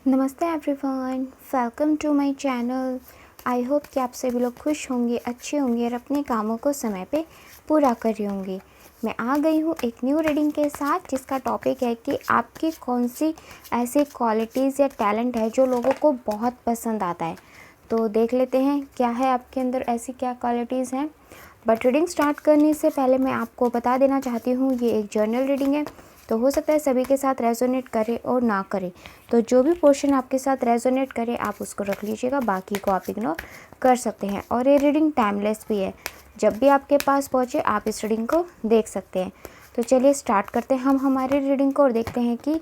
नमस्ते everyone, welcome to my channel. I hope कि आप सभी लोग खुश होंगे, अच्छे होंगे और अपने कामों को समय पे पूरा कर रहे होंगे। मैं आ गई हूँ एक न्यू रीडिंग के साथ जिसका टॉपिक है कि आपकी कौन सी ऐसी क्वालिटीज़ या टैलेंट है जो लोगों को बहुत पसंद आता है। तो देख लेते हैं क्या है आपके अंदर, ऐसी क्या क्वालिटीज़ हैं। बट रीडिंग स्टार्ट करने से पहले मैं आपको बता देना चाहती हूँ ये एक जर्नल रीडिंग है, तो हो सकता है सभी के साथ रेजोनेट करे और ना करे। तो जो भी पोर्शन आपके साथ रेजोनेट करे आप उसको रख लीजिएगा, बाकी को आप इग्नोर कर सकते हैं। और ये रीडिंग टाइमलेस भी है, जब भी आपके पास पहुँचे आप इस रीडिंग को देख सकते हैं। तो चलिए स्टार्ट करते हैं हम हमारी रीडिंग को और देखते हैं कि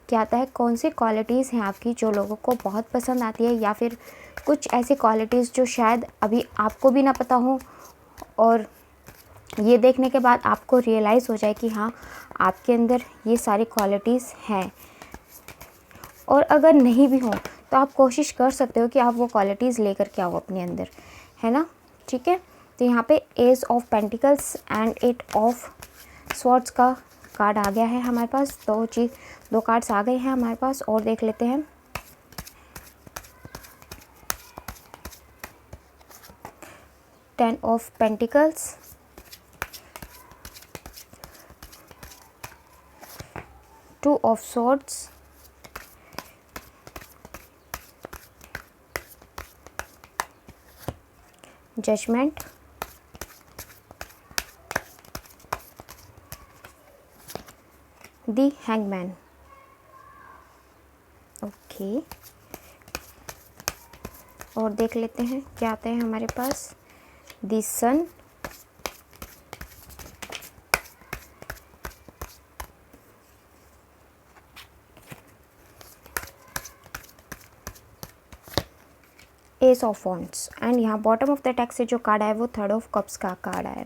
क्या आता है, कौन सी क्वालिटीज़ हैं आपकी जो लोगों को बहुत पसंद आती है, या फिर कुछ ऐसी क्वालिटीज़ जो शायद अभी आपको भी ना पता हो और ये देखने के बाद आपको रियलाइज़ हो जाए कि हाँ, आपके अंदर ये सारी क्वालिटीज़ हैं। और अगर नहीं भी हो तो आप कोशिश कर सकते हो कि आप वो क्वालिटीज़ लेकर के आओ अपने अंदर, है ना। ठीक है, तो यहाँ पे ace of pentacles and 8 of swords का कार्ड आ गया है हमारे पास। दो कार्ड्स आ गए हैं हमारे पास और देख लेते हैं। 10 of pentacles, 2 of swords, judgement, the hangman. Okay, और देख लेते हैं क्या आते हैं हमारे पास। The sun, ace of wands and यहाँ बॉटम ऑफ द टेक्स्ट से जो कार्ड है वो 3 ऑफ कप्स का कार्ड है।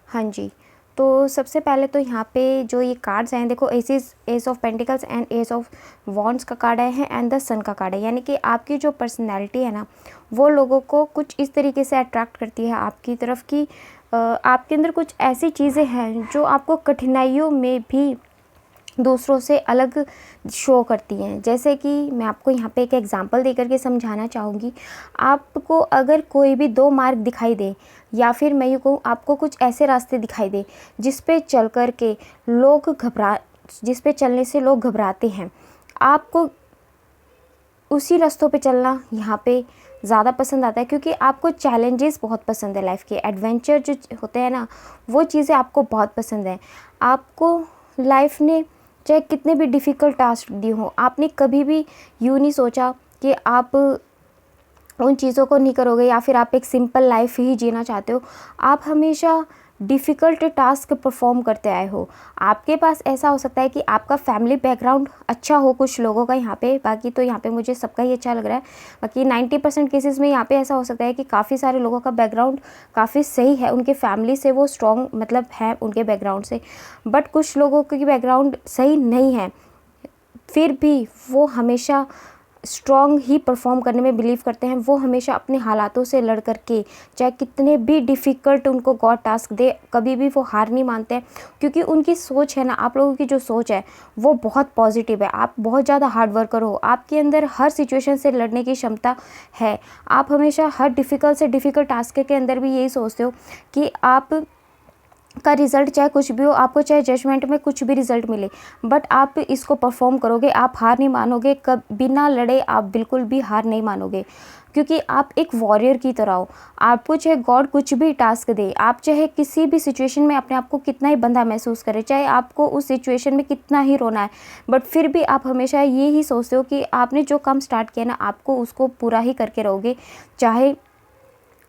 हाँ जी, तो सबसे पहले तो यहाँ पे जो ये कार्ड्स हैं, देखो S of pentacles and S of wands का कार्ड है एंड द सन का कार्ड है। यानी कि आपकी जो पर्सनैलिटी है ना, वो लोगों को कुछ इस तरीके से अट्रैक्ट करती है आपकी तरफ कि आपके अंदर कुछ ऐसी चीज़ें हैं जो आपको कठिनाइयों में भी दूसरों से अलग शो करती हैं। जैसे कि मैं आपको यहाँ पे एक एग्जांपल देकर के समझाना चाहूँगी। आपको अगर कोई भी 2 मार्ग दिखाई दे, या फिर मैं यूँ कहूँ आपको कुछ ऐसे रास्ते दिखाई दे जिस पे चलने से लोग घबराते हैं, आपको उसी रास्तों पे चलना यहाँ पे ज़्यादा पसंद आता है, क्योंकि आपको चैलेंजेस बहुत पसंद है। लाइफ के एडवेंचर जो होते हैं ना, वो चीज़ें आपको बहुत पसंद है। आपको लाइफ ने चाहे कितने भी डिफ़िकल्ट टास्क दिए हों, आपने कभी भी यूँ नहीं सोचा कि आप उन चीज़ों को नहीं करोगे या फिर आप एक सिंपल लाइफ ही जीना चाहते हो। आप हमेशा डिफ़िकल्ट टास्क परफॉर्म करते आए हो। आपके पास ऐसा हो सकता है कि आपका फैमिली बैकग्राउंड अच्छा हो कुछ लोगों का यहाँ पे, बाकी तो यहाँ पे मुझे सबका ही अच्छा लग रहा है। बाकी 90% केसेस में यहाँ पे ऐसा हो सकता है कि काफ़ी सारे लोगों का बैकग्राउंड काफ़ी सही है, उनके फैमिली से वो स्ट्रॉन्ग मतलब है उनके बैकग्राउंड से। बट कुछ लोगों की बैकग्राउंड सही नहीं है, फिर भी वो हमेशा स्ट्रॉन्ग ही परफॉर्म करने में बिलीव करते हैं। वो हमेशा अपने हालातों से लड़ करके, चाहे कितने भी डिफ़िकल्ट उनको गॉड टास्क दे, कभी भी वो हार नहीं मानते हैं, क्योंकि उनकी सोच है ना, आप लोगों की जो सोच है वो बहुत पॉजिटिव है। आप बहुत ज़्यादा हार्ड वर्कर हो, आपके अंदर हर सिचुएशन से लड़ने की क्षमता है। आप हमेशा हर डिफ़िकल्ट से डिफ़िकल्ट टास्क के अंदर भी यही सोचते हो कि आप का रिज़ल्ट चाहे कुछ भी हो, आपको चाहे जजमेंट में कुछ भी रिज़ल्ट मिले, बट आप इसको परफॉर्म करोगे, आप हार नहीं मानोगे। बिना लड़े आप बिल्कुल भी हार नहीं मानोगे, क्योंकि आप एक वॉरियर की तरह हो। आपको चाहे गॉड कुछ भी टास्क दे, आप चाहे किसी भी सिचुएशन में अपने आप को कितना ही बंधा महसूस करें, चाहे आपको उस सिचुएशन में कितना ही रोना है, बट फिर भी आप हमेशा ये ही सोचते हो कि आपने जो काम स्टार्ट किया ना, आपको उसको पूरा ही करके रहोगे, चाहे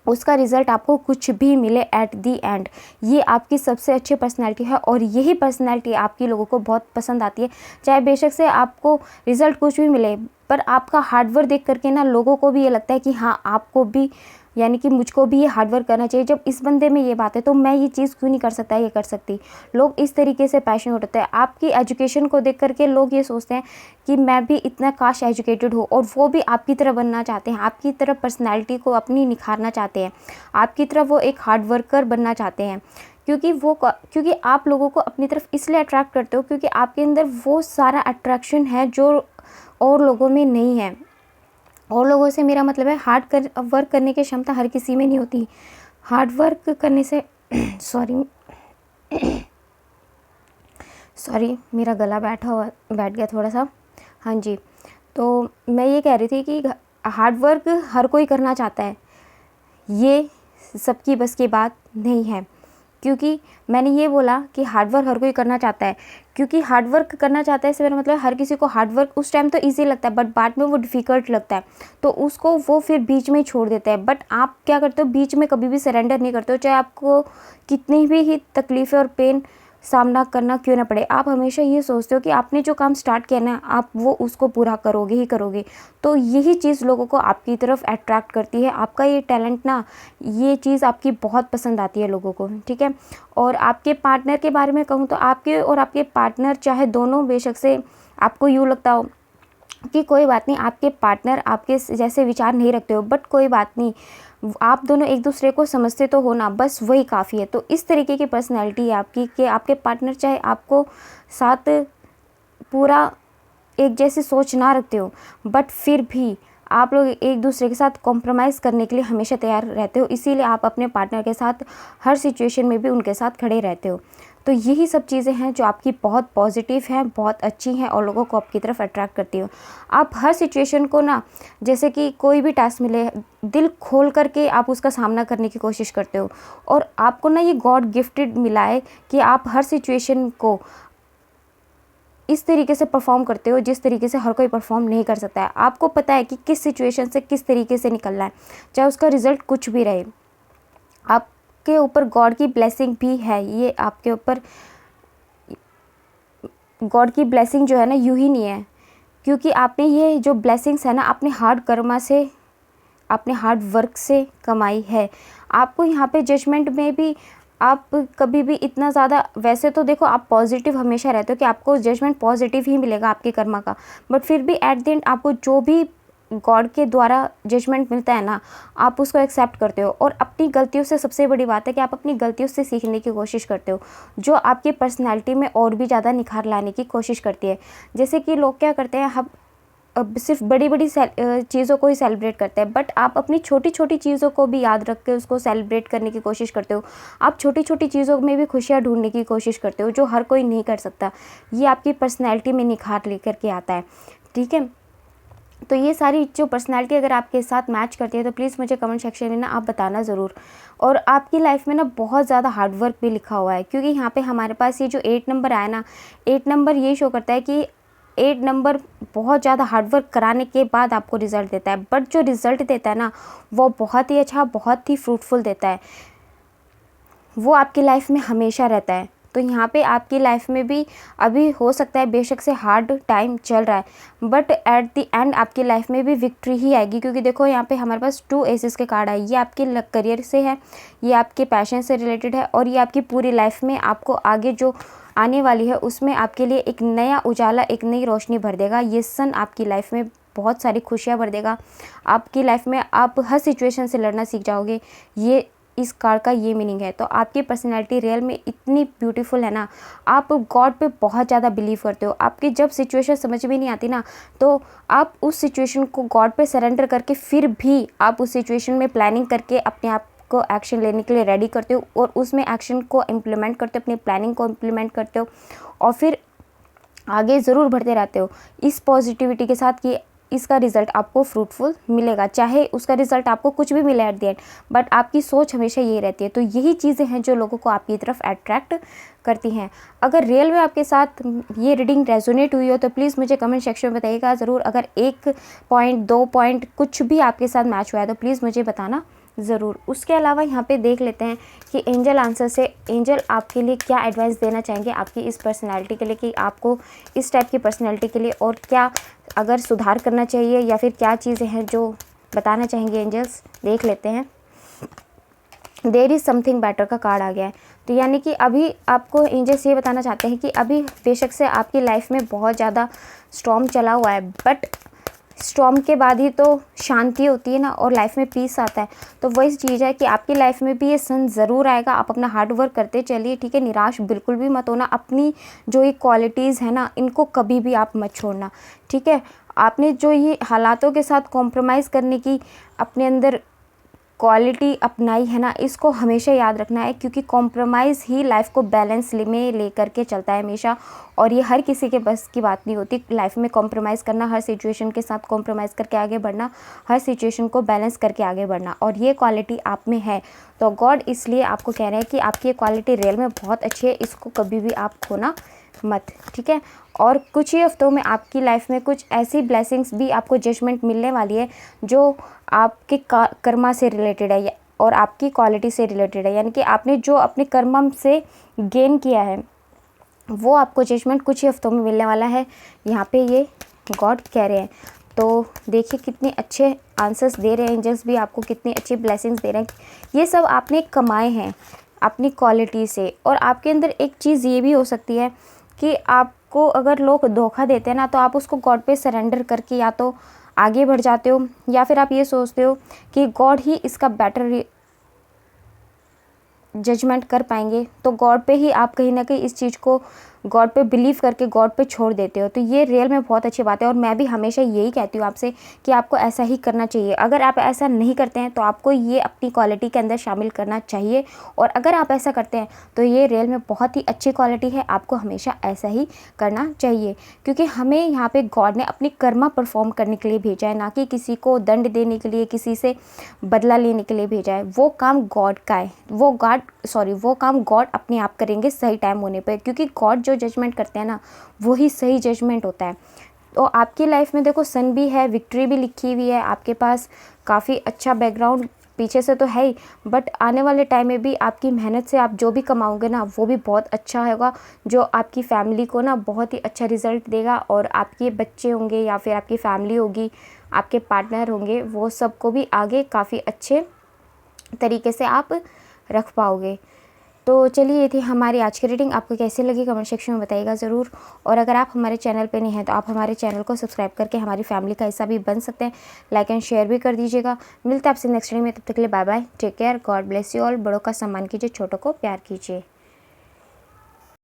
उसका रिज़ल्ट आपको कुछ भी मिले एट दी एंड। ये आपकी सबसे अच्छी पर्सनैलिटी है और यही पर्सनैलिटी आपकी लोगों को बहुत पसंद आती है। चाहे बेशक से आपको रिज़ल्ट कुछ भी मिले, पर आपका हार्डवर्क देख करके ना लोगों को भी ये लगता है कि हाँ, आपको भी, यानी कि मुझको भी ये हार्डवर्क करना चाहिए। जब इस बंदे में ये बात है तो मैं ये चीज़ क्यों नहीं कर सकता, ये कर सकती। लोग इस तरीके से पैशनेट होते हैं। आपकी एजुकेशन को देख करके लोग ये सोचते हैं कि मैं भी इतना काश एजुकेटेड हो, और वो भी आपकी तरह बनना चाहते हैं, आपकी तरह पर्सनैलिटी को अपनी निखारना चाहते हैं, आपकी तरह वो एक हार्ड वर्कर बनना चाहते हैं। क्योंकि आप लोगों को अपनी तरफ इसलिए अट्रैक्ट करते हो क्योंकि आपके अंदर वो सारा अट्रैक्शन है जो और लोगों में नहीं है। और लोगों से मेरा मतलब है वर्क करने की क्षमता हर किसी में नहीं होती। हार्ड वर्क करने से सॉरी मेरा गला बैठ गया थोड़ा सा। हाँ जी, तो मैं ये कह रही थी कि हार्ड वर्क हर कोई करना चाहता है, ये सबकी बस की बात नहीं है। क्योंकि मैंने ये बोला कि हार्ड वर्क हर कोई करना चाहता है, क्योंकि हार्ड वर्क करना चाहता है इससे मेरा मतलब हर किसी को हार्ड वर्क उस टाइम तो ईजी लगता है, बट बाद में वो डिफ़िकल्ट लगता है, तो उसको वो फिर बीच में ही छोड़ देते हैं। बट आप क्या करते हो, बीच में कभी भी सरेंडर नहीं करते हो, चाहे आपको कितनी भी ही तकलीफ़ें और पेन सामना करना क्यों ना पड़े। आप हमेशा ये सोचते हो कि आपने जो काम स्टार्ट किया ना, आप वो उसको पूरा करोगे ही करोगे। तो यही चीज़ लोगों को आपकी तरफ अट्रैक्ट करती है। आपका ये टैलेंट ना, ये चीज़ आपकी बहुत पसंद आती है लोगों को, ठीक है। और आपके पार्टनर के बारे में कहूँ तो आपके और आपके पार्टनर चाहे दोनों बेशक से आपको यूँ लगता हो कि कोई बात नहीं, आपके पार्टनर आपके जैसे विचार नहीं रखते हो, बट कोई बात नहीं, आप दोनों एक दूसरे को समझते तो हो ना, बस वही काफ़ी है। तो इस तरीके की पर्सनैलिटी है आपकी कि आपके पार्टनर चाहे आपको साथ पूरा एक जैसी सोच ना रखते हो, बट फिर भी आप लोग एक दूसरे के साथ कॉम्प्रोमाइज़ करने के लिए हमेशा तैयार रहते हो। इसीलिए आप अपने पार्टनर के साथ हर सिचुएशन में भी उनके साथ खड़े रहते हो। तो यही सब चीज़ें हैं जो आपकी बहुत पॉजिटिव हैं, बहुत अच्छी हैं और लोगों को आपकी तरफ अट्रैक्ट करती हो। आप हर सिचुएशन को ना, जैसे कि कोई भी टास्क मिले, दिल खोल करके आप उसका सामना करने की कोशिश करते हो। और आपको ना ये गॉड गिफ्टेड मिला है कि आप हर सिचुएशन को इस तरीके से परफॉर्म करते हो जिस तरीके से हर कोई परफॉर्म नहीं कर सकता है। आपको पता है कि किस सिचुएशन से किस तरीके से निकलना है, चाहे उसका रिज़ल्ट कुछ भी रहे। आपके ऊपर गॉड की ब्लेसिंग भी है, ये आपके ऊपर गॉड की ब्लेसिंग जो है ना, यूँ ही नहीं है, क्योंकि आपने ये जो ब्लेसिंग्स है ना, अपने हार्ड कर्मा से, अपने हार्ड वर्क से कमाई है। आपको यहाँ पे जजमेंट में भी आप कभी भी इतना ज़्यादा, वैसे तो देखो आप पॉजिटिव हमेशा रहते हो कि आपको जजमेंट पॉजिटिव ही मिलेगा आपके कर्मा का, बट फिर भी एट द एंड आपको जो भी गॉड के द्वारा जजमेंट मिलता है ना, आप उसको एक्सेप्ट करते हो। और अपनी गलतियों से, सबसे बड़ी बात है कि आप अपनी गलतियों से सीखने की कोशिश करते हो, जो आपकी पर्सनैलिटी में और भी ज़्यादा निखार लाने की कोशिश करती है। जैसे कि लोग क्या करते हैं, हम अब सिर्फ बड़ी बड़ी चीज़ों को ही सेलिब्रेट करते हैं, बट आप अपनी छोटी छोटी चीज़ों को भी याद रख के उसको सेलिब्रेट करने की कोशिश करते हो। आप छोटी छोटी चीज़ों में भी खुशियाँ ढूंढने की कोशिश करते हो, जो हर कोई नहीं कर सकता। ये आपकी पर्सनैलिटी में निखार लेकर के आता है, ठीक है। तो ये सारी जो पर्सनैलिटी अगर आपके साथ मैच करती है तो प्लीज़ मुझे कमेंट सेक्शन में ना आप बताना ज़रूर। और आपकी लाइफ में ना बहुत ज़्यादा हार्ड वर्क भी लिखा हुआ है, क्योंकि यहाँ पे हमारे पास ये जो 8 नंबर आया ना, 8 नंबर ये शो करता है कि 8 नंबर बहुत ज़्यादा हार्ड वर्क कराने के बाद आपको रिज़ल्ट देता है, बट जो रिज़ल्ट देता है ना, वो बहुत ही अच्छा, बहुत ही फ्रूटफुल देता है। वो आपकी लाइफ में हमेशा रहता है। तो यहाँ पे आपकी लाइफ में भी अभी हो सकता है बेशक से हार्ड टाइम चल रहा है, बट एट द एंड आपकी लाइफ में भी विक्ट्री ही आएगी। क्योंकि देखो यहाँ पे हमारे पास 2 एसेस के कार्ड आए, ये आपके करियर से है, ये आपके पैशन से रिलेटेड है, और ये आपकी पूरी लाइफ में आपको आगे जो आने वाली है उसमें आपके लिए एक नया उजाला, एक नई रोशनी भर देगा। ये सन आपकी लाइफ में बहुत सारी खुशियाँ भर देगा। आपकी लाइफ में आप हर सिचुएशन से लड़ना सीख जाओगे, ये इस कार्ड का ये मीनिंग है। तो आपकी पर्सनैलिटी रियल में इतनी ब्यूटीफुल है ना, आप गॉड पे बहुत ज़्यादा बिलीव करते हो। आपकी जब सिचुएशन समझ में नहीं आती ना, तो आप उस सिचुएशन को गॉड पे सरेंडर करके फिर भी आप उस सिचुएशन में प्लानिंग करके अपने आप को एक्शन लेने के लिए रेडी करते हो, और उसमें एक्शन को इम्प्लीमेंट करते हो, अपनी प्लानिंग को इम्प्लीमेंट करते हो, और फिर आगे ज़रूर बढ़ते रहते हो इस पॉजिटिविटी के साथ कि इसका रिज़ल्ट आपको फ्रूटफुल मिलेगा, चाहे उसका रिज़ल्ट आपको कुछ भी मिले एट द एंड, बट आपकी सोच हमेशा यही रहती है। तो यही चीज़ें हैं जो लोगों को आपकी तरफ अट्रैक्ट करती हैं। अगर रियल में आपके साथ ये रीडिंग रेजोनेट हुई हो तो प्लीज़ मुझे कमेंट सेक्शन में बताइएगा ज़रूर। अगर 1 पॉइंट 2 पॉइंट कुछ भी आपके साथ मैच हुआ है तो प्लीज़ मुझे बताना ज़रूर। उसके अलावा यहाँ पे देख लेते हैं कि एंजल आंसर से एंजल आपके लिए क्या एडवाइस देना चाहेंगे आपकी इस पर्सनैलिटी के लिए, कि आपको इस टाइप की पर्सनैलिटी के लिए और क्या अगर सुधार करना चाहिए, या फिर क्या चीज़ें हैं जो बताना चाहेंगे एंजल्स। देख लेते हैं। देयर इज़ समथिंग बेटर का कार्ड आ गया है, तो यानी कि अभी आपको एंजल्स ये बताना चाहते हैं कि अभी बेशक से आपकी लाइफ में बहुत ज़्यादा स्टॉर्म चला हुआ है, बट स्टॉर्म के बाद ही तो शांति होती है ना, और लाइफ में पीस आता है। तो वही चीज़ है कि आपकी लाइफ में भी ये सन ज़रूर आएगा। आप अपना हार्ड वर्क करते चलिए, ठीक है, निराश बिल्कुल भी मत होना। अपनी जो ये क्वालिटीज़ है ना, इनको कभी भी आप मत छोड़ना, ठीक है। आपने जो ये हालातों के साथ कॉम्प्रोमाइज़ करने की अपने अंदर क्वालिटी अपनाई है ना, इसको हमेशा याद रखना है, क्योंकि कॉम्प्रोमाइज़ ही लाइफ को बैलेंस में लेकर के चलता है हमेशा। और ये हर किसी के बस की बात नहीं होती लाइफ में कॉम्प्रोमाइज़ करना, हर सिचुएशन के साथ कॉम्प्रोमाइज़ करके आगे बढ़ना, हर सिचुएशन को बैलेंस करके आगे बढ़ना, और ये क्वालिटी आप में है। तो गॉड इसलिए आपको कह रहे हैं कि आपकी ये क्वालिटी रियल में बहुत अच्छी है, इसको कभी भी आप खोना मत, ठीक है। और कुछ ही हफ्तों में आपकी लाइफ में कुछ ऐसी ब्लेसिंग्स भी आपको जजमेंट मिलने वाली है जो आपके कर्मा से रिलेटेड है और आपकी क्वालिटी से रिलेटेड है। यानी कि आपने जो अपने कर्म से गेन किया है वो आपको जजमेंट कुछ ही हफ्तों में मिलने वाला है, यहाँ पे ये गॉड कह रहे हैं। तो देखिए कितने अच्छे आंसर्स दे रहे हैं एंजल्स भी, आपको कितनी अच्छी ब्लेसिंग्स दे रहे हैं। ये सब आपने कमाए हैं अपनी क्वालिटी से। और आपके अंदर एक चीज़ ये भी हो सकती है कि आपको अगर लोग धोखा देते हैं ना, तो आप उसको गॉड पे सरेंडर करके या तो आगे बढ़ जाते हो, या फिर आप ये सोचते हो कि गॉड ही इसका बेटर जजमेंट कर पाएंगे। तो गॉड पे ही आप कहीं ना कहीं इस चीज़ को गॉड पे बिलीव करके गॉड पे छोड़ देते हो। तो ये रियल में बहुत अच्छी बात है, और मैं भी हमेशा यही कहती हूँ आपसे कि आपको ऐसा ही करना चाहिए। अगर आप ऐसा नहीं करते हैं तो आपको ये अपनी क्वालिटी के अंदर शामिल करना चाहिए, और अगर आप ऐसा करते हैं तो ये रियल में बहुत ही अच्छी क्वालिटी है, आपको हमेशा ऐसा ही करना चाहिए। क्योंकि हमें यहाँ पे गॉड ने अपनी कर्मा परफॉर्म करने के लिए भेजा है, ना कि किसी को दंड देने के लिए, किसी से बदला लेने के लिए भेजा है। वो काम गॉड का है, वो काम गॉड अपने आप करेंगे सही टाइम होने पर, क्योंकि गॉड जो जजमेंट करते हैं ना वही सही जजमेंट होता है। तो आपकी लाइफ में देखो सन भी है, विक्ट्री भी लिखी हुई है, आपके पास काफ़ी अच्छा बैकग्राउंड पीछे से तो है ही, बट आने वाले टाइम में भी आपकी मेहनत से आप जो भी कमाओगे ना वो भी बहुत अच्छा होगा, जो आपकी फैमिली को ना बहुत ही अच्छा रिजल्ट देगा। और आपके बच्चे होंगे या फिर आपकी फैमिली होगी, आपके पार्टनर होंगे, वो सबको भी आगे काफ़ी अच्छे तरीके से आप रख पाओगे। तो चलिए ये थी हमारी आज की रीडिंग। आपको कैसी लगी कमेंट सेक्शन में बताइएगा ज़रूर। और अगर आप हमारे चैनल पे नहीं हैं तो आप हमारे चैनल को सब्सक्राइब करके हमारी फैमिली का हिस्सा भी बन सकते हैं। लाइक एंड शेयर भी कर दीजिएगा। मिलते हैं आपसे नेक्स्ट रीडिंग में, तब तक के लिए bye bye, take care, God bless you all. बड़ों का सम्मान कीजिए, छोटों को प्यार कीजिए।